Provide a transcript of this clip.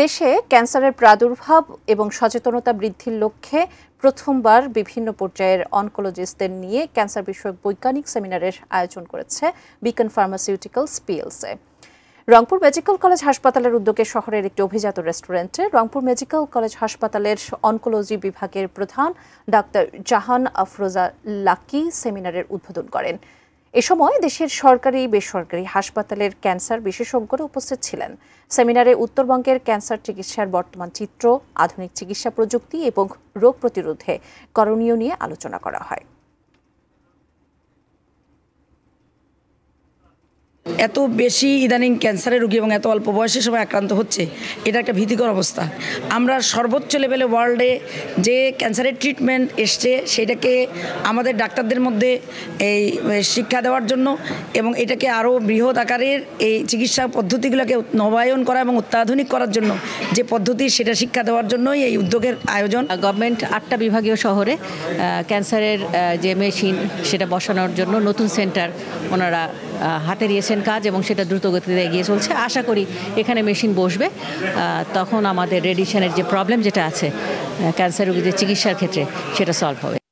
দেশে ক্যান্সারের প্রাদুর্ভাব এবং সচেতনতা বৃদ্ধির লক্ষ্যে প্রথমবার বিভিন্ন পর্যায়ের অনকোলজিস্টদের নিয়ে ক্যান্সার বিষয়ক বৈজ্ঞানিক সেমিনারের আয়োজন করেছে Beacon pharmaceuticals PLC. Rangpur medical college হাসপাতালের উদ্যোগে শহরের একটি অভিজাত রেস্টুরেন্টে রংপুর মেডিকেল কলেজ হাসপাতালের অনকোলজি বিভাগের প্রধান ডাক্তার জাহান আফরোজা লাকি সেমিনারের উদ্বোধন করেন। এ সময় দেশের সরকারি বেসরকারি হাসপাতালের ক্যান্সার বিশেষজ্ঞরা উপস্থিত ছিলেন। সেমিনারে উত্তরবঙ্গের ক্যান্সার চিকিৎসার বর্তমান চিত্র, আধুনিক চিকিৎসা প্রযুক্তি এবং রোগ প্রতিরোধে করণীয় নিয়ে আলোচনা করা হয়। এত বেশি ইদানিং ক্যান্সারের রোগী এবং এত অল্প বয়সে সবাই আক্রান্ত হচ্ছে, এটা একটা ভীতিকর অবস্থা। আমরা সর্বোচ্চ লেভেলে ওয়ার্ল্ডে যে ক্যান্সারের ট্রিটমেন্ট এসছে সেটাকে আমাদের ডাক্তারদের মধ্যে এই শিক্ষা দেওয়ার জন্য এবং এটাকে আরও বৃহৎ আকারের এই চিকিৎসা পদ্ধতিগুলোকে নবায়ন করা এবং অত্যাধুনিক করার জন্য যে পদ্ধতি সেটা শিক্ষা দেওয়ার জন্যই এই উদ্যোগের আয়োজন। গভর্নমেন্ট 8টা বিভাগীয় শহরে ক্যান্সারের যে মেশিন সেটা বসানোর জন্য নতুন সেন্টার ওনারা হাতে নিয়েছেন কাজ এবং সেটা দ্রুতগতিতে এগিয়ে চলছে। আশা করি এখানে মেশিন বসবে, তখন আমাদের রেডিয়েশনের যে প্রবলেম যেটা আছে ক্যান্সার রোগীদের চিকিৎসার ক্ষেত্রে সেটা সলভ হবে।